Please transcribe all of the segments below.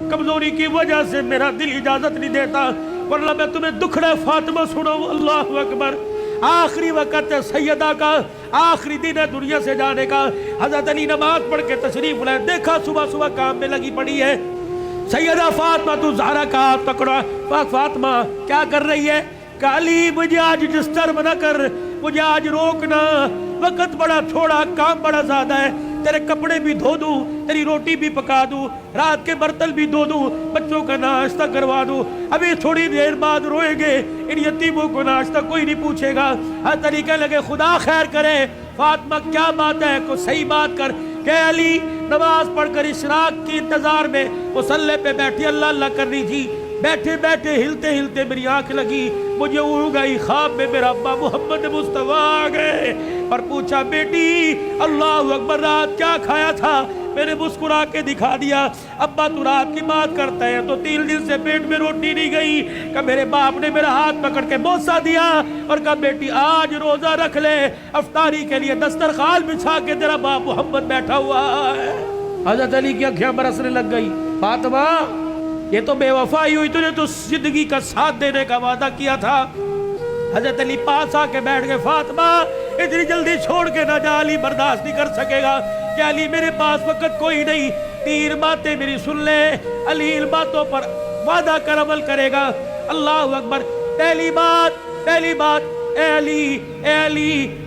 کمزوری کی وجہ سے میرا دل اجازت نہیں دیتا، ورنہ میں تمہیں دکھڑا فاطمہ سناؤں۔ اللہ اکبر۔ آخری وقت ہے سیدہ کا، آخری دن ہے دنیا سے جانے کا۔ حضرت علی نماز پڑھ کے تشریف لائے، دیکھا صبح صبح کام میں لگی پڑی ہے۔ سیدہ فاطمہ تو زہرا کا ہاتھ پکڑا، فاطمہ کیا کر رہی ہے؟ کہ علی مجھے آج ڈسٹرب نہ کر، مجھے آج روکنا، وقت بڑا تھوڑا، کام بڑا زیادہ ہے، تیرے کپڑے بھی دھو دوں، تیری روٹی بھی پکا دوں، رات کے برتن بھی دھو دوں، بچوں کا ناشتہ کروا دوں، ابھی تھوڑی دیر بعد روئیں گے، ان یتیموں کو ناشتہ کوئی نہیں پوچھے گا۔ ہر طریقے لگے خدا خیر کرے۔ فاطمہ کیا بات ہے؟ کوئی صحیح بات کر۔ کہ علی نماز پڑھ کر اشراق کی انتظار میں مصلی پہ بیٹھی اللہ اللہ کر رہی تھی، بیٹھے بیٹھے ہلتے ہلتے میری آنکھ لگی، مجھے اڑ گئی، خواب میں میرا ابا محمد مصطفیٰ آ گئے اور پوچھا بیٹی اللہ اکبر رات کیا کھایا تھا؟ میں نے مسکرا کے دکھا دیا۔ ابا تو رات کی بات کرتا ہے تو 3 دن سے پیٹ میں روٹی نہیں گئی۔ کہ میرے باپ نے میرا ہاتھ پکڑ کے بوسہ دیا اور کہا بیٹی آج روزہ رکھ لے، افطاری کے لیے دسترخوان بچھا کے تیرا باپ محمد بیٹھا ہوا ہے۔ حضرت علی کی آنکھیں برسنے لگ گئی۔ فاطمہ یہ تو بے وفائی ہوئی، تو نے تو زندگی کا ساتھ دینے کا وعدہ کیا تھا۔ حضرت علی پاس آ کے بیٹھ گئے۔ فاطمہ اتنی جلدی چھوڑ کے نہ جا، علی برداشت نہیں کر سکے گا۔ کہ علی میرے پاس وقت کوئی نہیں، 3 باتیں میری سن لے، علی ان باتوں پر وعدہ کر عمل کرے گا۔ اللہ اکبر۔ پہلی بات اے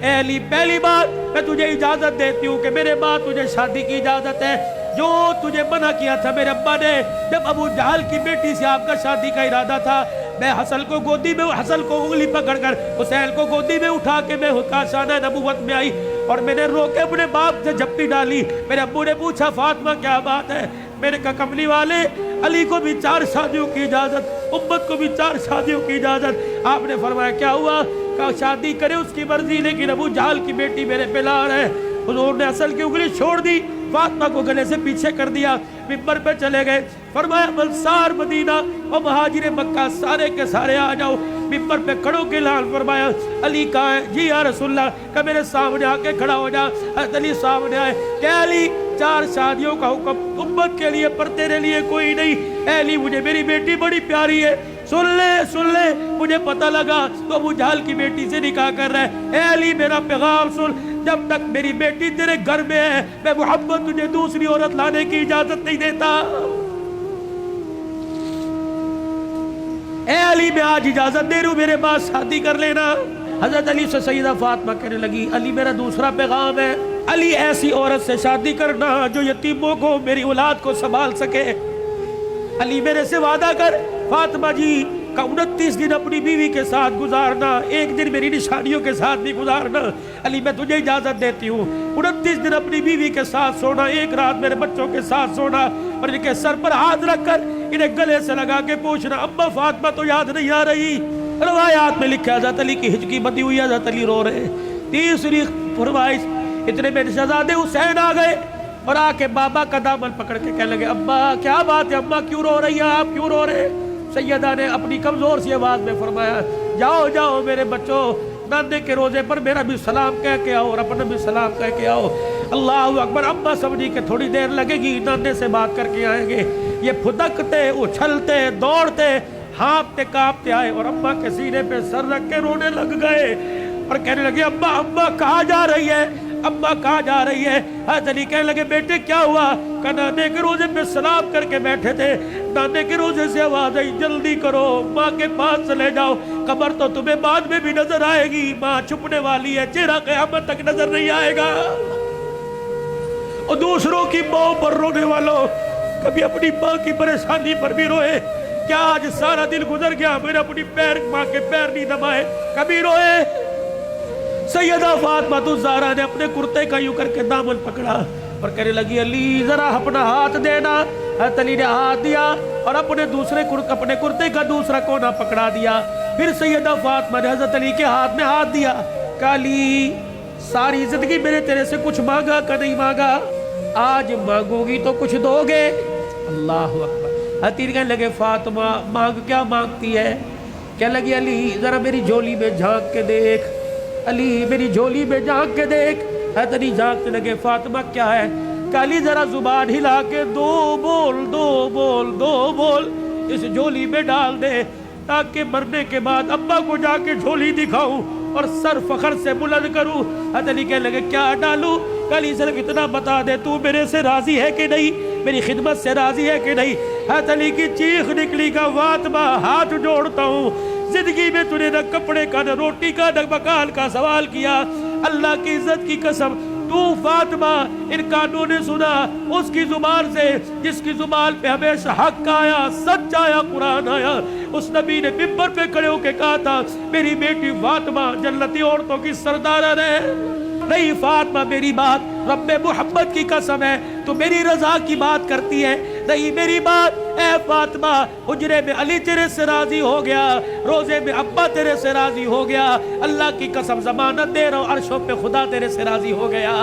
علی پہلی بات میں تجھے اجازت دیتی ہوں کہ میرے بعد تجھے شادی کی اجازت ہے۔ جو تجھے منع کیا تھا میرے ابا نے جب ابو جہل کی بیٹی سے آپ کا شادی کا ارادہ تھا، میں حسن کو گودی میں، حسن کو انگلی پکڑ کر حسین کو گودی میں اٹھا کے میں کاشانہ نبوت میں آئی اور میں نے رو کے اپنے باپ سے جھپٹی ڈالی۔ میرے ابو نے پوچھا فاطمہ کیا بات ہے؟ میرے کہا کملی والے علی کو بھی 4 شادیوں کی اجازت، امت کو بھی 4 شادیوں کی اجازت۔ آپ نے فرمایا کیا ہوا؟ کہا شادی کرے اس کی مرضی، لیکن ابو جہل کی بیٹی میرے پہ لار ہے۔ حضور نے حسن کی انگلی چھوڑ دی، فاطمہ کو گلے سے پیچھے کر دیا، منبر پہ چلے گئے۔ فرمایا انصار مدینہ اور مہاجر مکہ سارے کے سارے آ جاؤ۔ منبر پہ کھڑوں کے اعلان فرمایا علی کہاں ہے؟ جی یا رسول اللہ۔ کہ میرے سامنے آ کے کھڑا ہو جا۔ حضرت علی سامنے آئے۔ کہ علی 4 شادیوں کا حکم امت کے لیے پر تیرے لیے کوئی نہیں۔ اے علی مجھے میری بیٹی بڑی پیاری ہے، سن لے مجھے پتہ لگا تو ابو جہل کی بیٹی سے نکاح کر رہا ہے۔ اے علی میرا پیغام سن، جب تک میری بیٹی تیرے گھر میں ہے میں محمد تجھے دوسری عورت لانے کی اجازت نہیں دیتا۔ اے علی میں آج اجازت دے رہا ہوں، میرے بعد شادی کر لینا۔ حضرت علی سے سیدہ فاطمہ کہنے لگی علی میرا دوسرا پیغام ہے، علی ایسی عورت سے شادی کرنا جو یتیموں کو، میری اولاد کو سنبھال سکے۔ علی میرے سے وعدہ کر۔ فاطمہ جی کا 29 دن اپنی بیوی کے ساتھ گزارنا، 1 دن میری نشانیوں کے ساتھ بھی گزارنا۔ علی میں تجھے اجازت دیتی ہوں، 29 دن اپنی بیوی کے ساتھ سونا، 1 رات میرے بچوں کے ساتھ سونا، اور ان کے سر پر ہاتھ رکھ کر انہیں گلے سے لگا کے پوچھنا اما فاطمہ تو یاد نہیں آ رہی؟ روایات میں لکھا حضرت علی کی ہچکی بندی ہوئی، حضرت علی رو رہے۔ تیسری فرمائش، اتنے میں شہزادے حسین آ گئے اور آ کے بابا کا دامن پکڑ کے کہنے لگے ابا کیا بات ہے، اماں کیوں رو رہی ہیں، آپ کیوں رو رہے ہیں؟ سیدہ نے اپنی کمزور سی آواز میں فرمایا جاؤ جاؤ میرے بچوں، نانے کے روزے پر میرا بھی سلام کہہ کے آؤ اور اپنا بھی سلام کہہ کے آؤ۔ اللہ اکبر۔ اماں سمجھی کہ تھوڑی دیر لگے گی، نانے سے بات کر کے آئیں گے۔ یہ پھدکتے اچھلتے دوڑتے ہانپتے کانپتے آئے اور اماں کے سینے پہ سر رکھ کے رونے لگ گئے اور کہنے لگے اماں اماں کہاں جا رہی ہے، اماں کہاں جا رہی ہے؟ حضرت علی کہنے لگے بیٹے کیا ہوا؟ کہ نانے کے روزے پہ سلام کر کے بیٹھے تھے، نانے کے روزے سے آواز آئی جلدی کرو ماں کے پاس چلے جاؤ، قبر تو تمہیں بعد میں بھی نظر آئے گی، ماں چھپنے والی ہے، چہرہ قیامت تک نظر نہیں آئے گا۔ اور دوسروں کی ماں پر رونے والوں، کبھی اپنی ماں کی پریشانی پر بھی روئے۔ کیا آج سارا دن گزر گیا میرا اپنی ماں کے پیر نہیں دبائے؟ کبھی روئے؟ سیدہ فاطمہ الزہرا نے اپنے کرتے کا یوں کر کے دامن پکڑا اور کہنے لگی علی ذرا اپنا ہاتھ دینا۔ حضرت علی نے ہاتھ دیا اور اپنے کرتے کا دوسرا کونا پکڑا دیا۔ پھر سیدہ فاطمہ نے حضرت علی کے ہاتھ میں ہاتھ دیا، کہا علی ساری زندگی میں نے تیرے سے کچھ مانگا کہ نہیں مانگا؟ آج مانگو گی تو کچھ دو گے؟ اللہ اکبر۔ حضرت علی کہنے لگے فاطمہ مانگ کیا مانگتی ہے؟ کہنے لگی علی ذرا میری جھولی میں جھانک کے دیکھ، علی میری جھولی میں جھانک کے دیکھ۔ حضرت علی جھانکنے لگے فاطمہ کیا ہے؟ کالی ذرا زبان ہلا کے دو بول اس جھولی میں ڈال دے تاکہ مرنے کے بعد ابا کو جا کے جھولی دکھاؤں اور سر فخر سے بلند کروں۔ حضرت علی کہنے لگے کیا ڈالوں؟ کالی صرف اتنا بتا دے تو میرے سے راضی ہے کہ نہیں، میری خدمت سے راضی ہے کہ نہیں۔ حضرت علی کی چیخ نکلی کہ فاطمہ ہاتھ جوڑتا ہوں، زندگی میں تو نے نہ کپڑے کا نہ روٹی کا نہ مکان کا سوال کیا، اللہ کی عزت کی قسم تو فاطمہ ان کانوں نے سنا اس کی زبان سے جس کی زبان پہ ہمیشہ حق آیا، سچ آیا، قرآن آیا۔ اس نبی نے ممبر پہ کھڑے ہو کے کہا تھا میری بیٹی فاطمہ جنتی عورتوں کی سردار ہے۔ نہیں فاطمہ میری بات رب محمد کی قسم ہے تو میری رضا کی بات کرتی ہے، نہیں میری بات اے فاطمہ حجرے میں علی تیرے سے راضی ہو گیا، روزے میں ابا تیرے سے راضی ہو گیا، اللہ کی قسم ضمانت دے رہا ہوں عرشوں پہ خدا تیرے سے راضی ہو گیا۔